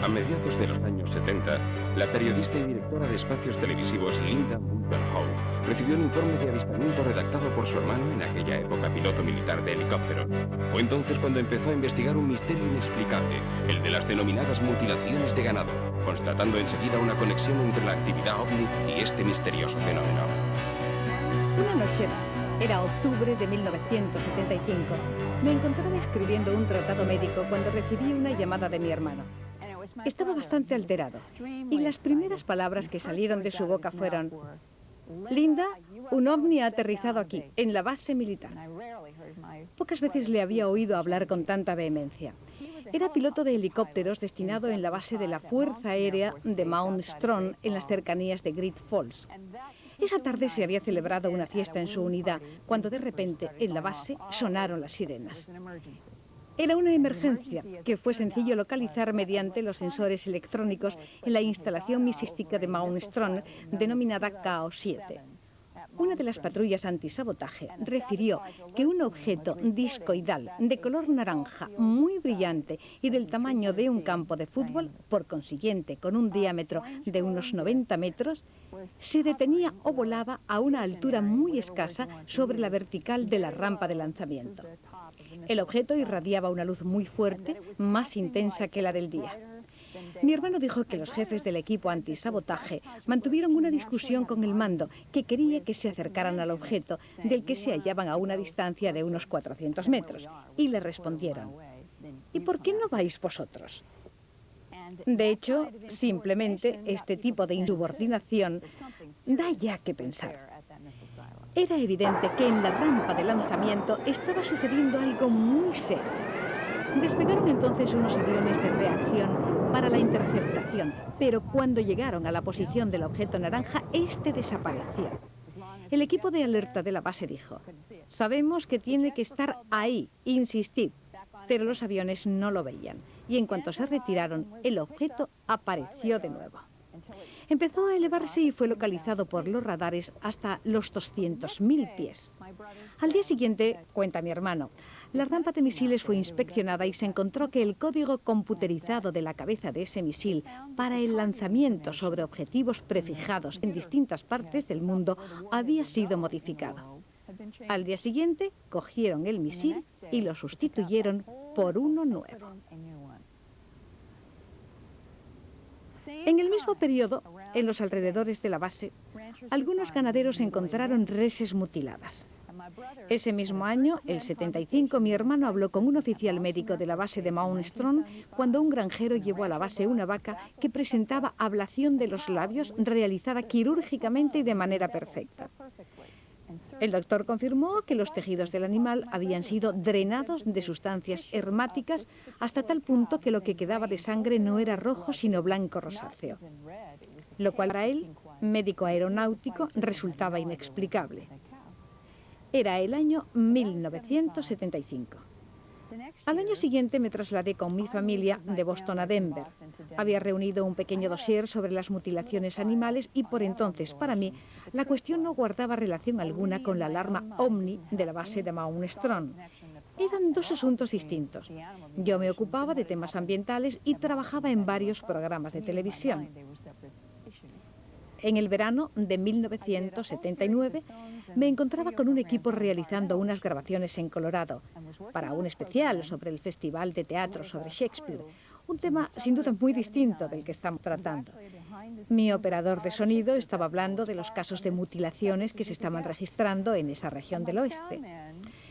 A mediados de los años 70, la periodista y directora de espacios televisivos Linda Moulton Howe recibió un informe de avistamiento redactado por su hermano, en aquella época piloto militar de helicópteros. Fue entonces cuando empezó a investigar un misterio inexplicable, el de las denominadas mutilaciones de ganado, constatando enseguida una conexión entre la actividad ovni y este misterioso fenómeno. Una noche, era octubre de 1975, me encontraba escribiendo un tratado médico cuando recibí una llamada de mi hermano. Estaba bastante alterado y las primeras palabras que salieron de su boca fueron: Linda, un ovni ha aterrizado aquí, en la base militar. Pocas veces le había oído hablar con tanta vehemencia. Era piloto de helicópteros destinado en la base de la Fuerza Aérea de Mount Strong, en las cercanías de Great Falls. Esa tarde se había celebrado una fiesta en su unidad, cuando de repente en la base sonaron las sirenas. Era una emergencia que fue sencillo localizar mediante los sensores electrónicos en la instalación misística de Mount Strong, denominada KO-7. Una de las patrullas antisabotaje refirió que un objeto discoidal de color naranja, muy brillante y del tamaño de un campo de fútbol, por consiguiente con un diámetro de unos 90 metros, se detenía o volaba a una altura muy escasa sobre la vertical de la rampa de lanzamiento. El objeto irradiaba una luz muy fuerte, más intensa que la del día. Mi hermano dijo que los jefes del equipo antisabotaje mantuvieron una discusión con el mando, que quería que se acercaran al objeto, del que se hallaban a una distancia de unos 400 metros, y le respondieron: ¿y por qué no vais vosotros? De hecho, simplemente este tipo de insubordinación da ya que pensar. Era evidente que en la rampa de lanzamiento estaba sucediendo algo muy serio. Despegaron entonces unos aviones de reacción para la interceptación, pero cuando llegaron a la posición del objeto naranja, este desapareció. El equipo de alerta de la base dijo: sabemos que tiene que estar ahí, insistid, pero los aviones no lo veían, y en cuanto se retiraron, el objeto apareció de nuevo. Empezó a elevarse y fue localizado por los radares hasta los 200.000 pies. Al día siguiente, cuenta mi hermano, la rampa de misiles fue inspeccionada y se encontró que el código computerizado de la cabeza de ese misil para el lanzamiento sobre objetivos prefijados en distintas partes del mundo había sido modificado. Al día siguiente, cogieron el misil y lo sustituyeron por uno nuevo. En el mismo periodo, en los alrededores de la base, algunos ganaderos encontraron reses mutiladas. Ese mismo año, el 75, mi hermano habló con un oficial médico de la base de Mount Strong cuando un granjero llevó a la base una vaca que presentaba ablación de los labios realizada quirúrgicamente y de manera perfecta. El doctor confirmó que los tejidos del animal habían sido drenados de sustancias hermáticas hasta tal punto que lo que quedaba de sangre no era rojo sino blanco rosáceo, lo cual para él, médico aeronáutico, resultaba inexplicable. Era el año 1975. Al año siguiente me trasladé con mi familia de Boston a Denver. Había reunido un pequeño dossier sobre las mutilaciones animales y por entonces, para mí, la cuestión no guardaba relación alguna con la alarma OVNI de la base de Mount Strong. Eran dos asuntos distintos. Yo me ocupaba de temas ambientales y trabajaba en varios programas de televisión. En el verano de 1979 me encontraba con un equipo realizando unas grabaciones en Colorado para un especial sobre el Festival de Teatro sobre Shakespeare, un tema sin duda muy distinto del que estamos tratando. Mi operador de sonido estaba hablando de los casos de mutilaciones que se estaban registrando en esa región del oeste.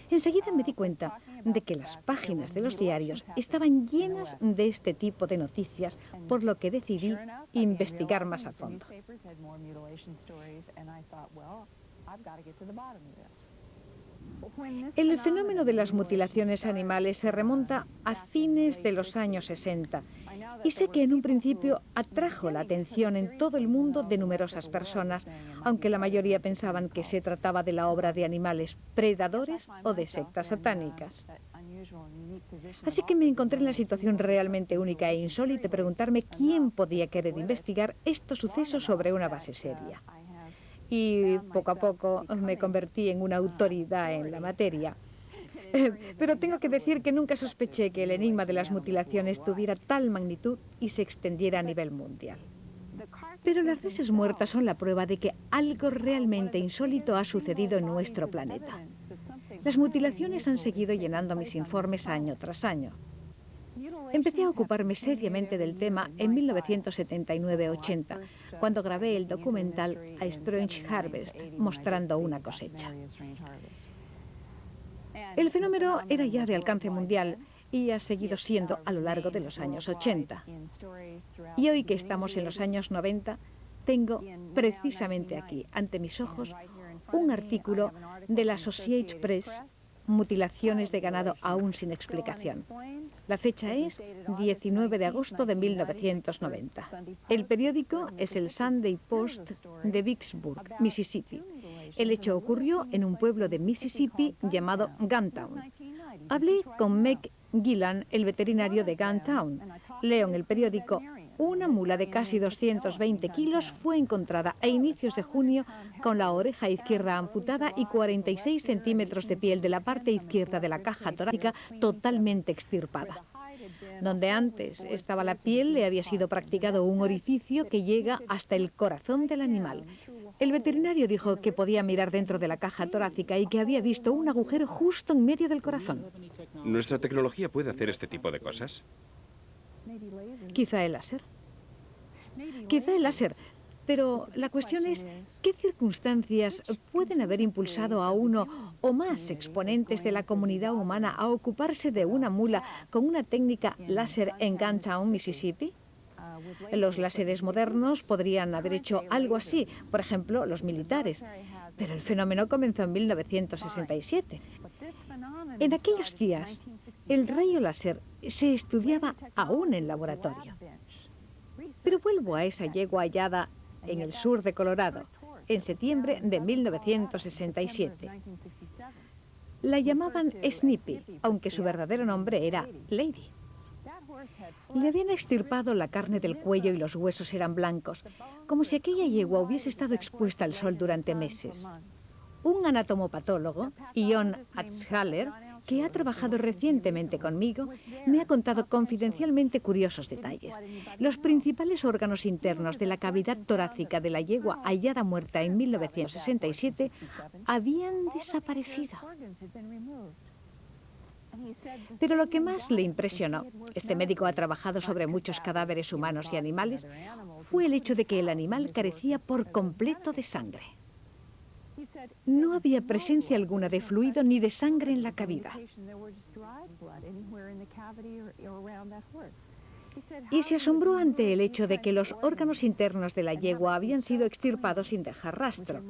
Enseguida me di cuenta de que las páginas de los diarios estaban llenas de este tipo de noticias, por lo que decidí investigar más a fondo. El fenómeno de las mutilaciones animales se remonta a fines de los años 60 y sé que en un principio atrajo la atención en todo el mundo de numerosas personas, aunque la mayoría pensaban que se trataba de la obra de animales predadores o de sectas satánicas. Así que me encontré en la situación realmente única e insólita de preguntarme quién podía querer investigar estos sucesos sobre una base seria. Y poco a poco me convertí en una autoridad en la materia. Pero tengo que decir que nunca sospeché que el enigma de las mutilaciones tuviera tal magnitud y se extendiera a nivel mundial. Pero las reses muertas son la prueba de que algo realmente insólito ha sucedido en nuestro planeta. Las mutilaciones han seguido llenando mis informes año tras año. Empecé a ocuparme seriamente del tema en 1979-80, cuando grabé el documental A Strange Harvest, mostrando una cosecha. El fenómeno era ya de alcance mundial y ha seguido siendo a lo largo de los años 80. Y hoy que estamos en los años 90, tengo precisamente aquí, ante mis ojos, un artículo de la Associated Press, Mutilaciones de ganado aún sin explicación. La fecha es 19 de agosto de 1990. El periódico es el Sunday Post de Vicksburg, Mississippi. El hecho ocurrió en un pueblo de Mississippi llamado Guntown. Hablé con Meg Gillan, el veterinario de Guntown. Leo en el periódico: una mula de casi 220 kilos fue encontrada a inicios de junio con la oreja izquierda amputada y 46 centímetros de piel de la parte izquierda de la caja torácica totalmente extirpada. Donde antes estaba la piel, le había sido practicado un orificio que llega hasta el corazón del animal. El veterinario dijo que podía mirar dentro de la caja torácica y que había visto un agujero justo en medio del corazón. ¿Nuestra tecnología puede hacer este tipo de cosas? Quizá el láser. Quizá el láser. Pero la cuestión es, ¿qué circunstancias pueden haber impulsado a uno o más exponentes de la comunidad humana a ocuparse de una mula con una técnica láser en Guntown, Mississippi? Los láseres modernos podrían haber hecho algo así, por ejemplo, los militares. Pero el fenómeno comenzó en 1967. En aquellos días, el rayo láser se estudiaba aún en laboratorio. Pero vuelvo a esa yegua hallada en el sur de Colorado, en septiembre de 1967. La llamaban Snippy, aunque su verdadero nombre era Lady. Le habían extirpado la carne del cuello y los huesos eran blancos, como si aquella yegua hubiese estado expuesta al sol durante meses. Un anatomopatólogo, Ion Atzhaler, que ha trabajado recientemente conmigo, me ha contado confidencialmente curiosos detalles. Los principales órganos internos de la cavidad torácica de la yegua hallada muerta en 1967 habían desaparecido. Pero lo que más le impresionó, este médico ha trabajado sobre muchos cadáveres humanos y animales, fue el hecho de que el animal carecía por completo de sangre. No había presencia alguna de fluido ni de sangre en la cavidad. Y se asombró ante el hecho de que los órganos internos de la yegua habían sido extirpados sin dejar rastro.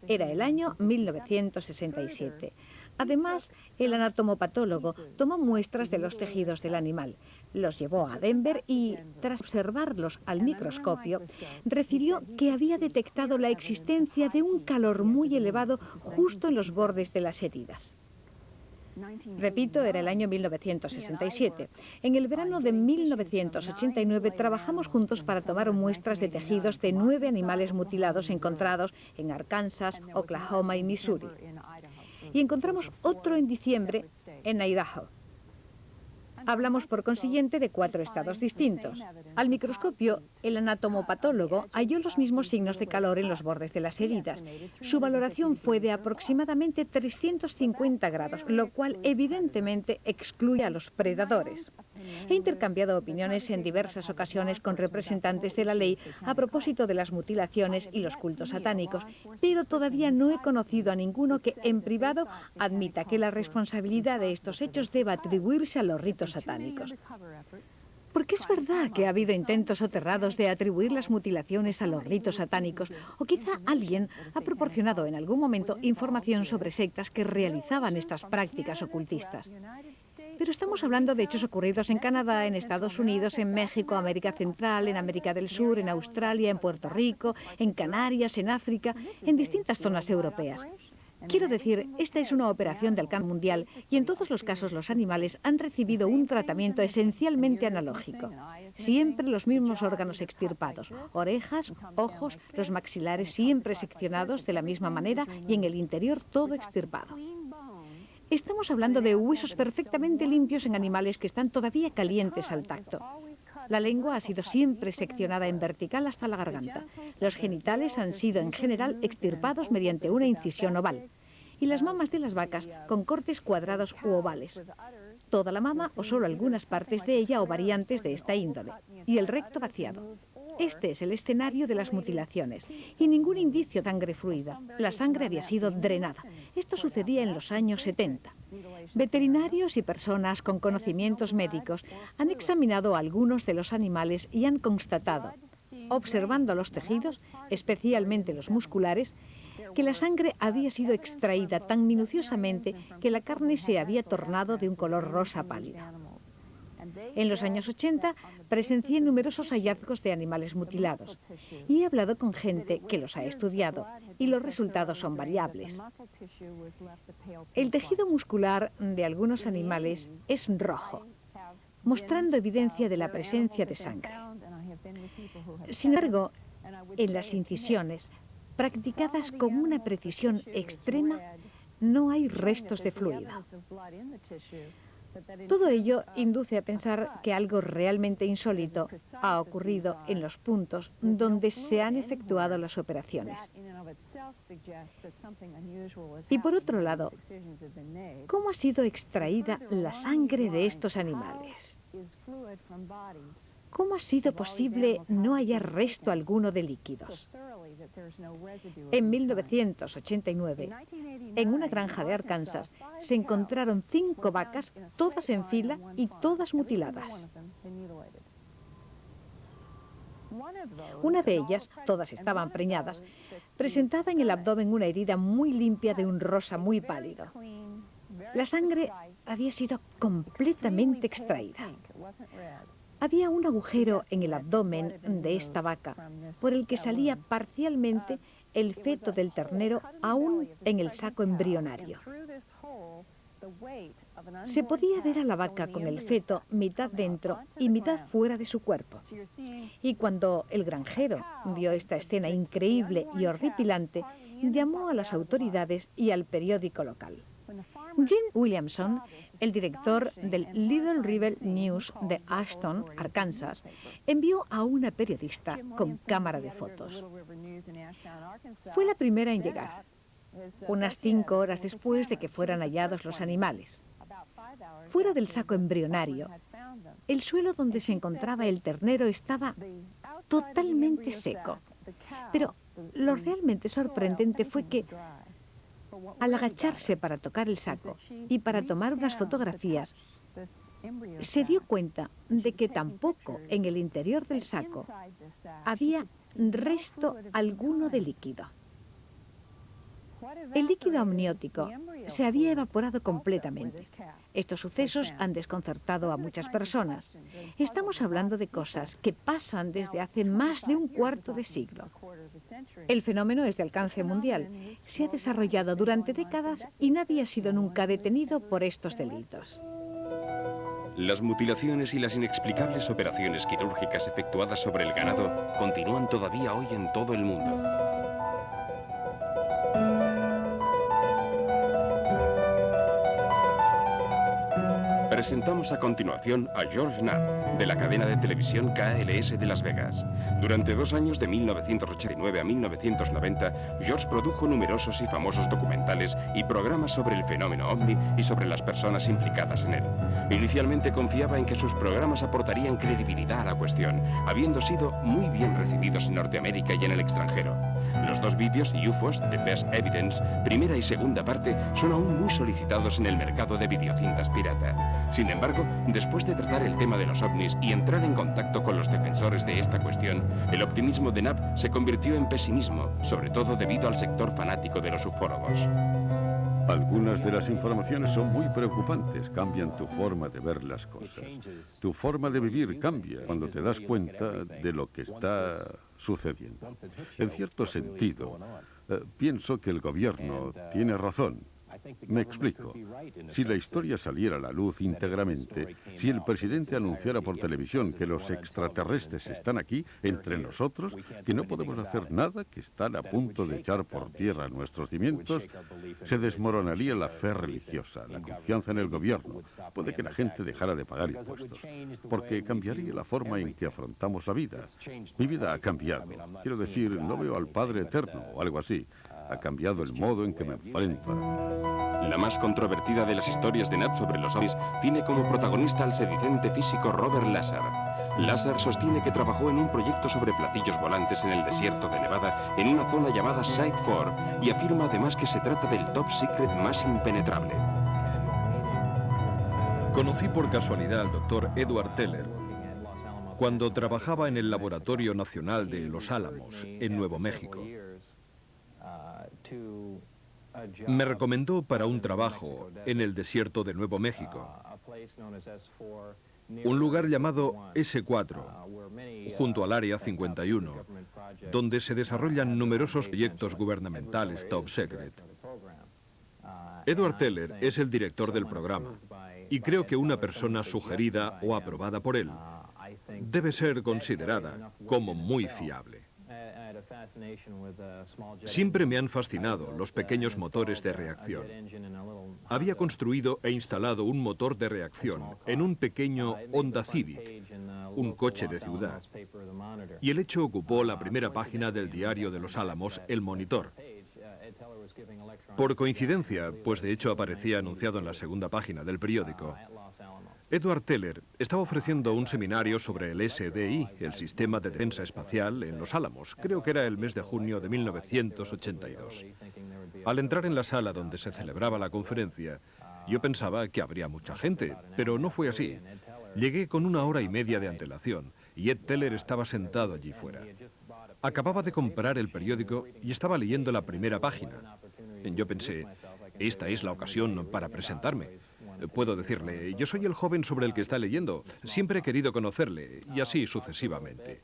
Era el año 1967. Además, el anatomopatólogo tomó muestras de los tejidos del animal, los llevó a Denver y, tras observarlos al microscopio, refirió que había detectado la existencia de un calor muy elevado justo en los bordes de las heridas. Repito, era el año 1967. En el verano de 1989 trabajamos juntos para tomar muestras de tejidos de 9 animales mutilados encontrados en Arkansas, Oklahoma y Missouri. Y encontramos otro en diciembre en Idaho. Hablamos, por consiguiente, de 4 estados distintos. Al microscopio, el anatomopatólogo halló los mismos signos de calor en los bordes de las heridas. Su valoración fue de aproximadamente 350 grados, lo cual evidentemente excluye a los predadores. He intercambiado opiniones en diversas ocasiones con representantes de la ley a propósito de las mutilaciones y los cultos satánicos, pero todavía no he conocido a ninguno que, en privado, admita que la responsabilidad de estos hechos deba atribuirse a los ritos satánicos. Porque es verdad que ha habido intentos soterrados de atribuir las mutilaciones a los ritos satánicos, o quizá alguien ha proporcionado en algún momento información sobre sectas que realizaban estas prácticas ocultistas. Pero estamos hablando de hechos ocurridos en Canadá, en Estados Unidos, en México, América Central, en América del Sur, en Australia, en Puerto Rico, en Canarias, en África, en distintas zonas europeas. Quiero decir, esta es una operación de alcance mundial y en todos los casos los animales han recibido un tratamiento esencialmente analógico. Siempre los mismos órganos extirpados, orejas, ojos, los maxilares siempre seccionados de la misma manera y en el interior todo extirpado. Estamos hablando de huesos perfectamente limpios en animales que están todavía calientes al tacto. La lengua ha sido siempre seccionada en vertical hasta la garganta. Los genitales han sido en general extirpados mediante una incisión oval. Y las mamas de las vacas con cortes cuadrados u ovales. Toda la mama o solo algunas partes de ella o variantes de esta índole. Y el recto vaciado. Este es el escenario de las mutilaciones. Y ningún indicio de sangre fluida. La sangre había sido drenada. Esto sucedía en los años 70. Veterinarios y personas con conocimientos médicos han examinado algunos de los animales y han constatado, observando los tejidos, especialmente los musculares, que la sangre había sido extraída tan minuciosamente que la carne se había tornado de un color rosa pálido. En los años 80 presencié numerosos hallazgos de animales mutilados y he hablado con gente que los ha estudiado y los resultados son variables. El tejido muscular de algunos animales es rojo, mostrando evidencia de la presencia de sangre. Sin embargo, en las incisiones, practicadas con una precisión extrema, no hay restos de fluido. Todo ello induce a pensar que algo realmente insólito ha ocurrido en los puntos donde se han efectuado las operaciones. Y por otro lado, ¿cómo ha sido extraída la sangre de estos animales? ¿Cómo ha sido posible no hallar resto alguno de líquidos? En 1989, en una granja de Arkansas, se encontraron 5 vacas, todas en fila y todas mutiladas. Una de ellas, todas estaban preñadas, presentaba en el abdomen una herida muy limpia de un rosa muy pálido. La sangre había sido completamente extraída. Había un agujero en el abdomen de esta vaca, por el que salía parcialmente el feto del ternero aún en el saco embrionario. Se podía ver a la vaca con el feto mitad dentro y mitad fuera de su cuerpo. Y cuando el granjero vio esta escena increíble y horripilante, llamó a las autoridades y al periódico local. Jim Williamson, el director del Little River News de Ashton, Arkansas, envió a una periodista con cámara de fotos. Fue la primera en llegar, unas 5 horas después de que fueran hallados los animales. Fuera del saco embrionario, el suelo donde se encontraba el ternero estaba totalmente seco. Pero lo realmente sorprendente fue que, al agacharse para tocar el saco y para tomar unas fotografías, se dio cuenta de que tampoco en el interior del saco había resto alguno de líquido. El líquido amniótico se había evaporado completamente. Estos sucesos han desconcertado a muchas personas. Estamos hablando de cosas que pasan desde hace más de un cuarto de siglo. El fenómeno es de alcance mundial. Se ha desarrollado durante décadas y nadie ha sido nunca detenido por estos delitos. Las mutilaciones y las inexplicables operaciones quirúrgicas efectuadas sobre el ganado continúan todavía hoy en todo el mundo. Presentamos a continuación a George Knapp, de la cadena de televisión KLS de Las Vegas. Durante 2 años, de 1989 a 1990, George produjo numerosos y famosos documentales y programas sobre el fenómeno ovni y sobre las personas implicadas en él. Inicialmente confiaba en que sus programas aportarían credibilidad a la cuestión, habiendo sido muy bien recibidos en Norteamérica y en el extranjero. Los 2 vídeos, UFOs, The Best Evidence, primera y segunda parte, son aún muy solicitados en el mercado de videocintas pirata. Sin embargo, después de tratar el tema de los ovnis y entrar en contacto con los defensores de esta cuestión, el optimismo de Knapp se convirtió en pesimismo, sobre todo debido al sector fanático de los ufólogos. Algunas de las informaciones son muy preocupantes, cambian tu forma de ver las cosas. Tu forma de vivir cambia cuando te das cuenta de lo que está sucediendo. En cierto sentido, pienso que el gobierno tiene razón. Me explico. Si la historia saliera a la luz íntegramente, si el presidente anunciara por televisión que los extraterrestres están aquí, entre nosotros, que no podemos hacer nada, que están a punto de echar por tierra nuestros cimientos, se desmoronaría la fe religiosa, la confianza en el gobierno. Puede que la gente dejara de pagar impuestos, porque cambiaría la forma en que afrontamos la vida. Mi vida ha cambiado. Quiero decir, no veo al Padre Eterno o algo así. Ha cambiado el modo en que me enfrento. La más controvertida de las historias de Nat sobre los ovnis tiene como protagonista al sedicente físico Robert Lazar. Lazar sostiene que trabajó en un proyecto sobre platillos volantes en el desierto de Nevada, en una zona llamada Site 4, y afirma además que se trata del top secret más impenetrable. Conocí por casualidad al doctor Edward Teller cuando trabajaba en el Laboratorio Nacional de Los Álamos, en Nuevo México. Me recomendó para un trabajo en el desierto de Nuevo México, un lugar llamado S4, junto al Área 51, donde se desarrollan numerosos proyectos gubernamentales top secret. Edward Teller es el director del programa, y creo que una persona sugerida o aprobada por él debe ser considerada como muy fiable. Siempre me han fascinado los pequeños motores de reacción. Había construido e instalado un motor de reacción en un pequeño Honda Civic, un coche de ciudad, y el hecho ocupó la primera página del diario de Los Álamos, El Monitor. Por coincidencia, pues de hecho aparecía anunciado en la segunda página del periódico, Edward Teller estaba ofreciendo un seminario sobre el SDI, el Sistema de Defensa Espacial, en Los Álamos. Creo que era el mes de junio de 1982. Al entrar en la sala donde se celebraba la conferencia, yo pensaba que habría mucha gente, pero no fue así. Llegué con 1 hora y media de antelación y Ed Teller estaba sentado allí fuera. Acababa de comprar el periódico y estaba leyendo la primera página. Yo pensé, esta es la ocasión para presentarme. Puedo decirle, yo soy el joven sobre el que está leyendo, siempre he querido conocerle, y así sucesivamente.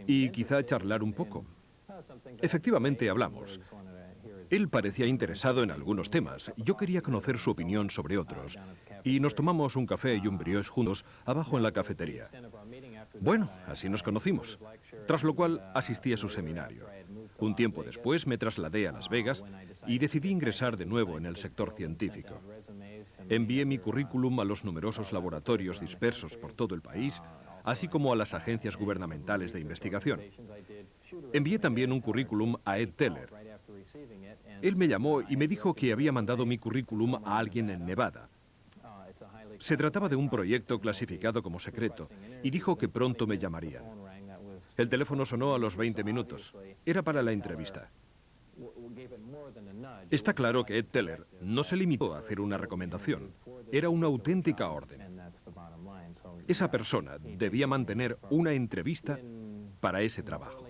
Y quizá charlar un poco. Efectivamente hablamos. Él parecía interesado en algunos temas, yo quería conocer su opinión sobre otros, y nos tomamos un café y un brioche juntos abajo en la cafetería. Bueno, así nos conocimos, tras lo cual asistí a su seminario. Un tiempo después me trasladé a Las Vegas y decidí ingresar de nuevo en el sector científico. Envié mi currículum a los numerosos laboratorios dispersos por todo el país, así como a las agencias gubernamentales de investigación. Envié también un currículum a Ed Teller. Él me llamó y me dijo que había mandado mi currículum a alguien en Nevada. Se trataba de un proyecto clasificado como secreto y dijo que pronto me llamaría. El teléfono sonó a los 20 minutos. Era para la entrevista. Está claro que Ed Teller no se limitó a hacer una recomendación. Era una auténtica orden. Esa persona debía mantener una entrevista para ese trabajo.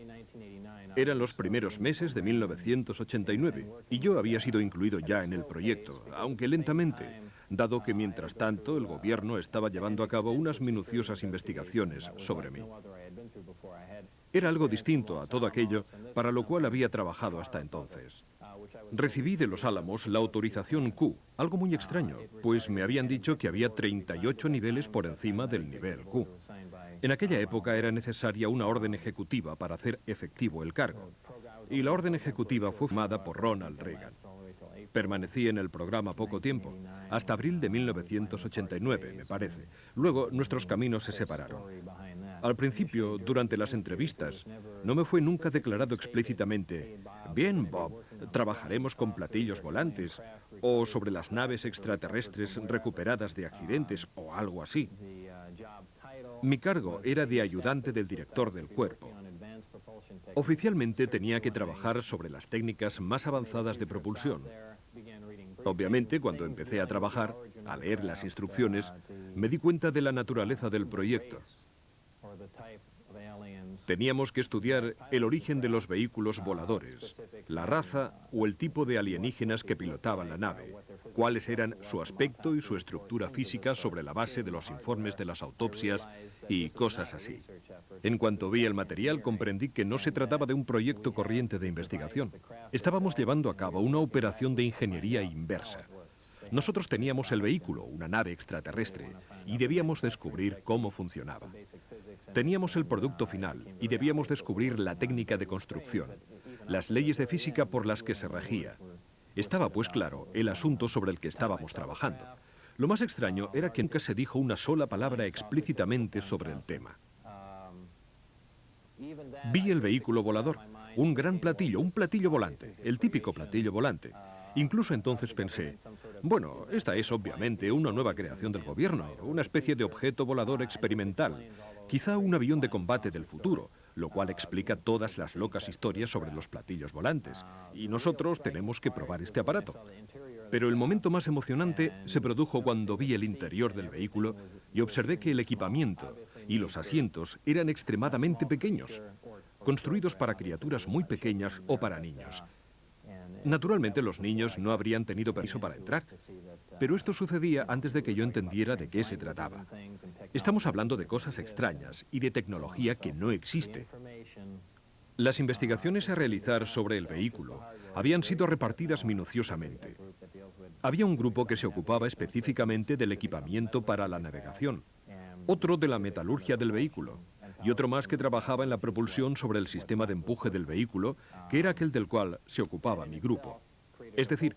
Eran los primeros meses de 1989 y yo había sido incluido ya en el proyecto, aunque lentamente, dado que mientras tanto el gobierno estaba llevando a cabo unas minuciosas investigaciones sobre mí. Era algo distinto a todo aquello para lo cual había trabajado hasta entonces. Recibí de Los Álamos la autorización Q, algo muy extraño, pues me habían dicho que había 38 niveles por encima del nivel Q. En aquella época era necesaria una orden ejecutiva para hacer efectivo el cargo, y la orden ejecutiva fue firmada por Ronald Reagan. Permanecí en el programa poco tiempo, hasta abril de 1989, me parece. Luego nuestros caminos se separaron. Al principio, durante las entrevistas, no me fue nunca declarado explícitamente, bien, Bob, trabajaremos con platillos volantes, o sobre las naves extraterrestres recuperadas de accidentes, o algo así. Mi cargo era de ayudante del director del cuerpo. Oficialmente tenía que trabajar sobre las técnicas más avanzadas de propulsión. Obviamente, cuando empecé a trabajar, a leer las instrucciones, me di cuenta de la naturaleza del proyecto. Teníamos que estudiar el origen de los vehículos voladores, la raza o el tipo de alienígenas que pilotaban la nave, cuáles eran su aspecto y su estructura física sobre la base de los informes de las autopsias y cosas así. En cuanto vi el material, comprendí que no se trataba de un proyecto corriente de investigación. Estábamos llevando a cabo una operación de ingeniería inversa. Nosotros teníamos el vehículo, una nave extraterrestre, y debíamos descubrir cómo funcionaba. Teníamos el producto final y debíamos descubrir la técnica de construcción, las leyes de física por las que se regía. Estaba, pues claro, el asunto sobre el que estábamos trabajando. Lo más extraño era que nunca se dijo una sola palabra explícitamente sobre el tema. Vi el vehículo volador, un gran platillo, un platillo volante, el típico platillo volante. Incluso entonces pensé, bueno, esta es obviamente una nueva creación del gobierno, una especie de objeto volador experimental, quizá un avión de combate del futuro, lo cual explica todas las locas historias sobre los platillos volantes, y nosotros tenemos que probar este aparato. Pero el momento más emocionante se produjo cuando vi el interior del vehículo y observé que el equipamiento y los asientos eran extremadamente pequeños, construidos para criaturas muy pequeñas o para niños. Naturalmente los niños no habrían tenido permiso para entrar, pero esto sucedía antes de que yo entendiera de qué se trataba. Estamos hablando de cosas extrañas y de tecnología que no existe. Las investigaciones a realizar sobre el vehículo habían sido repartidas minuciosamente. Había un grupo que se ocupaba específicamente del equipamiento para la navegación, otro de la metalurgia del vehículo, y otro más que trabajaba en la propulsión sobre el sistema de empuje del vehículo, que era aquel del cual se ocupaba mi grupo. Es decir,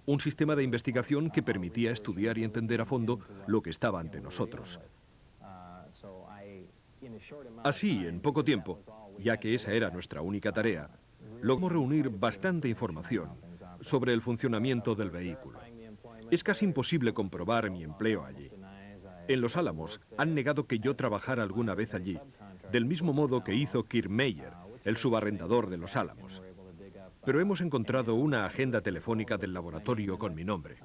un sistema de investigación que permitía estudiar y entender a fondo lo que estaba ante nosotros. Así, en poco tiempo, ya que esa era nuestra única tarea, logramos reunir bastante información sobre el funcionamiento del vehículo. Es casi imposible comprobar mi empleo allí. En Los Álamos han negado que yo trabajara alguna vez allí, del mismo modo que hizo Kiermaier, el subarrendador de Los Álamos. Pero hemos encontrado una agenda telefónica del laboratorio con mi nombre.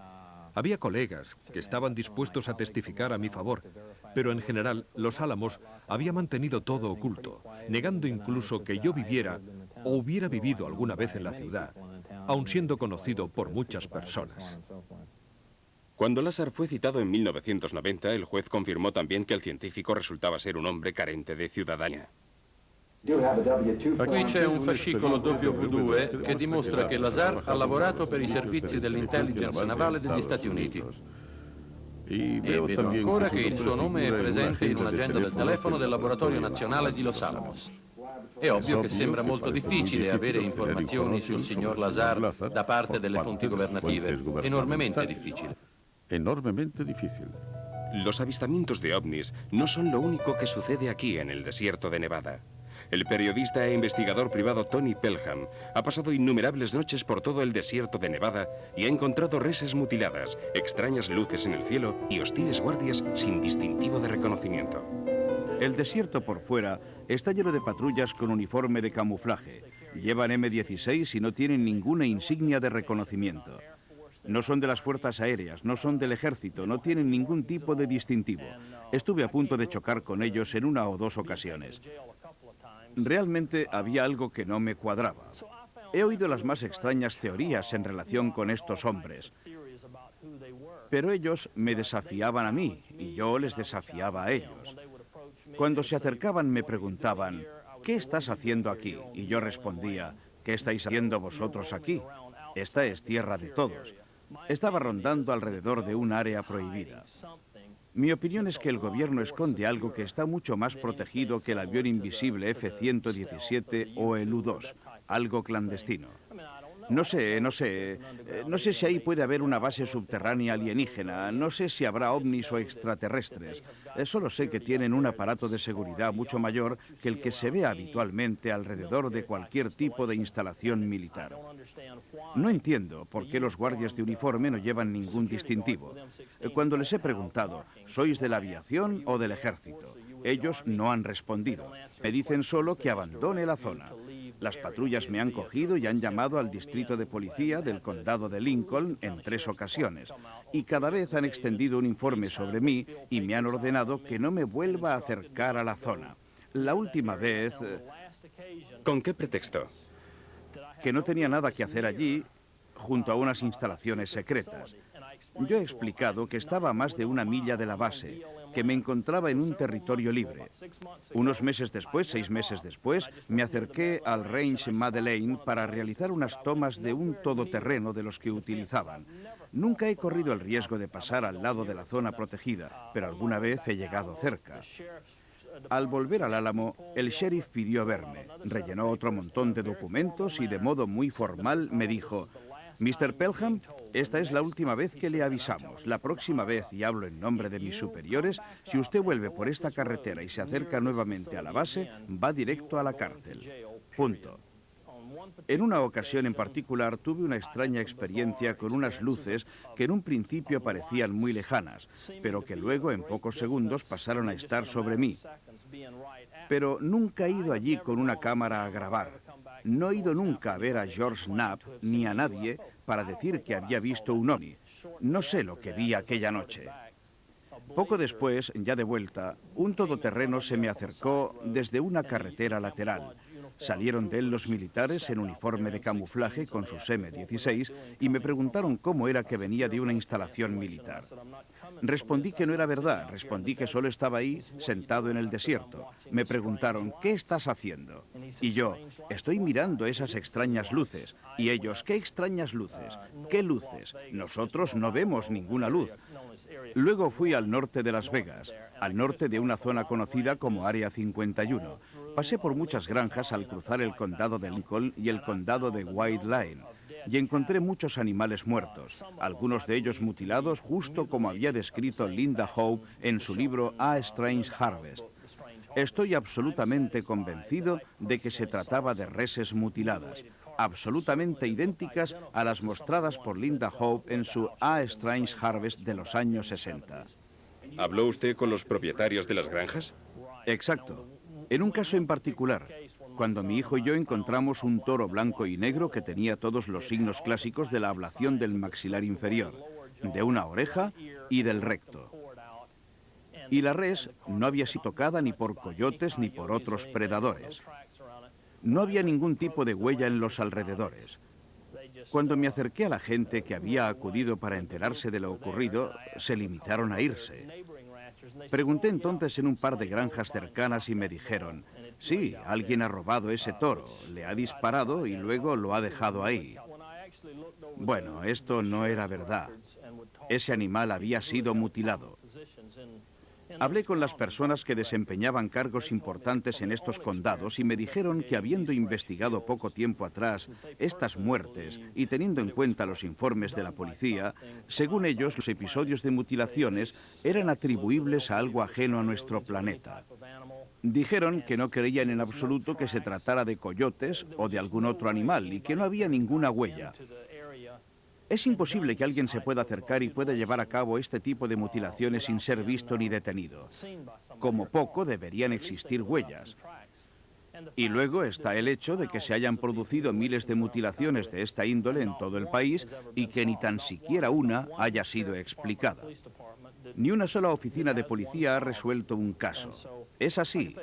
Había colegas que estaban dispuestos a testificar a mi favor, pero en general Los Álamos había mantenido todo oculto, negando incluso que yo viviera o hubiera vivido alguna vez en la ciudad, aun siendo conocido por muchas personas. Cuando Lazar fue citado en 1990, el juez confirmó también que el científico resultaba ser un hombre carente de ciudadanía. Qui c'è un fascicolo W2 che dimostra che Lazar ha lavorato per i servizi dell'intelligence navale degli Stati Uniti. E vedo ancora che il suo nome è presente in un'agenda del telefono del Laboratorio Nazionale di Los Alamos. È ovvio che sembra molto difficile avere informazioni sul signor Lazar da parte delle fonti governative, enormemente difficile. Enormemente difícil. Los avistamientos de ovnis no son lo único que sucede aquí en el desierto de Nevada. El periodista e investigador privado Tony Pelham ha pasado innumerables noches por todo el desierto de Nevada y ha encontrado reses mutiladas, extrañas luces en el cielo y hostiles guardias sin distintivo de reconocimiento. El desierto por fuera está lleno de patrullas con uniforme de camuflaje. Llevan M16 y no tienen ninguna insignia de reconocimiento. No son de las fuerzas aéreas, no son del ejército, no tienen ningún tipo de distintivo. Estuve a punto de chocar con ellos en una o dos ocasiones. Realmente había algo que no me cuadraba. He oído las más extrañas teorías en relación con estos hombres. Pero ellos me desafiaban a mí y yo les desafiaba a ellos. Cuando se acercaban me preguntaban, ¿qué estás haciendo aquí? Y yo respondía, ¿qué estáis haciendo vosotros aquí? Esta es tierra de todos. Estaba rondando alrededor de un área prohibida. Mi opinión es que el gobierno esconde algo que está mucho más protegido que el avión invisible F-117 o el U-2, algo clandestino. No sé si ahí puede haber una base subterránea alienígena, no sé si habrá ovnis o extraterrestres. Solo sé que tienen un aparato de seguridad mucho mayor que el que se ve habitualmente alrededor de cualquier tipo de instalación militar. No entiendo por qué los guardias de uniforme no llevan ningún distintivo. Cuando les he preguntado, ¿sois de la aviación o del ejército? Ellos no han respondido. Me dicen solo que abandone la zona. Las patrullas me han cogido y han llamado al distrito de policía del condado de Lincoln en 3 ocasiones. Y cada vez han extendido un informe sobre mí y me han ordenado que no me vuelva a acercar a la zona. La última vez... ¿Con qué pretexto? Que no tenía nada que hacer allí, junto a unas instalaciones secretas. Yo he explicado que estaba a más de 1 milla de la base, que me encontraba en un territorio libre. Unos meses después, 6 meses después, me acerqué al Range Madeleine para realizar unas tomas de un todoterreno de los que utilizaban. Nunca he corrido el riesgo de pasar al lado de la zona protegida, pero alguna vez he llegado cerca. Al volver al Álamo, el sheriff pidió verme, rellenó otro montón de documentos y de modo muy formal me dijo: Mr. Pelham, esta es la última vez que le avisamos. La próxima vez, y hablo en nombre de mis superiores, si usted vuelve por esta carretera y se acerca nuevamente a la base, va directo a la cárcel. Punto. En una ocasión en particular tuve una extraña experiencia con unas luces que en un principio parecían muy lejanas, pero que luego en pocos segundos pasaron a estar sobre mí. Pero nunca he ido allí con una cámara a grabar. No he ido nunca a ver a George Knapp ni a nadie para decir que había visto un ovni. No sé lo que vi aquella noche. Poco después, ya de vuelta, un todoterreno se me acercó desde una carretera lateral. Salieron de él los militares en uniforme de camuflaje con sus M-16 y me preguntaron cómo era que venía de una instalación militar. Respondí que no era verdad, respondí que solo estaba ahí, sentado en el desierto. Me preguntaron: ¿qué estás haciendo? Y yo: estoy mirando esas extrañas luces. Y ellos: ¿qué extrañas luces? ¿Qué luces? Nosotros no vemos ninguna luz. Luego fui al norte de Las Vegas, al norte de una zona conocida como Área 51. Pasé por muchas granjas al cruzar el condado de Lincoln y el condado de White Line, y encontré muchos animales muertos, algunos de ellos mutilados justo como había descrito Linda Howe en su libro A Strange Harvest. Estoy absolutamente convencido de que se trataba de reses mutiladas, absolutamente idénticas a las mostradas por Linda Howe en su A Strange Harvest de los años 60. ¿Habló usted con los propietarios de las granjas? Exacto. En un caso en particular, cuando mi hijo y yo encontramos un toro blanco y negro que tenía todos los signos clásicos de la ablación del maxilar inferior, de una oreja y del recto. Y la res no había sido tocada ni por coyotes ni por otros predadores. No había ningún tipo de huella en los alrededores. Cuando me acerqué a la gente que había acudido para enterarse de lo ocurrido, se limitaron a irse. Pregunté entonces en un par de granjas cercanas y me dijeron: sí, alguien ha robado ese toro, le ha disparado y luego lo ha dejado ahí. Bueno, esto no era verdad. Ese animal había sido mutilado. Hablé con las personas que desempeñaban cargos importantes en estos condados y me dijeron que, habiendo investigado poco tiempo atrás estas muertes y teniendo en cuenta los informes de la policía, según ellos, los episodios de mutilaciones eran atribuibles a algo ajeno a nuestro planeta. Dijeron que no creían en absoluto que se tratara de coyotes o de algún otro animal y que no había ninguna huella. Es imposible que alguien se pueda acercar y pueda llevar a cabo este tipo de mutilaciones sin ser visto ni detenido. Como poco deberían existir huellas. Y luego está el hecho de que se hayan producido miles de mutilaciones de esta índole en todo el país y que ni tan siquiera una haya sido explicada. Ni una sola oficina de policía ha resuelto un caso. Es así.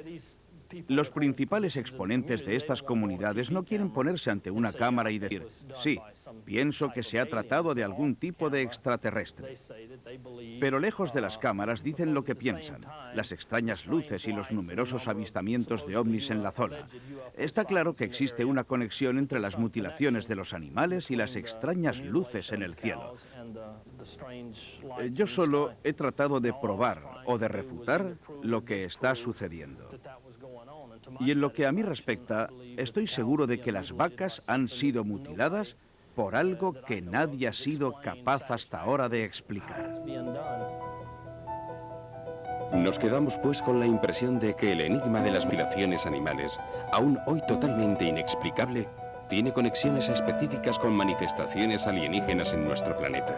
Los principales exponentes de estas comunidades no quieren ponerse ante una cámara y decir: sí, pienso que se ha tratado de algún tipo de extraterrestre. Pero lejos de las cámaras dicen lo que piensan, las extrañas luces y los numerosos avistamientos de ovnis en la zona. Está claro que existe una conexión entre las mutilaciones de los animales y las extrañas luces en el cielo. Yo solo he tratado de probar o de refutar lo que está sucediendo. Y en lo que a mí respecta, estoy seguro de que las vacas han sido mutiladas por algo que nadie ha sido capaz hasta ahora de explicar. Nos quedamos pues con la impresión de que el enigma de las mutilaciones animales, aún hoy totalmente inexplicable, tiene conexiones específicas con manifestaciones alienígenas en nuestro planeta.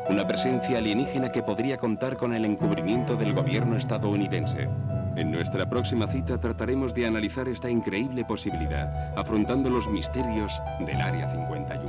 Una presencia alienígena que podría contar con el encubrimiento del gobierno estadounidense. En nuestra próxima cita trataremos de analizar esta increíble posibilidad, afrontando los misterios del Área 51.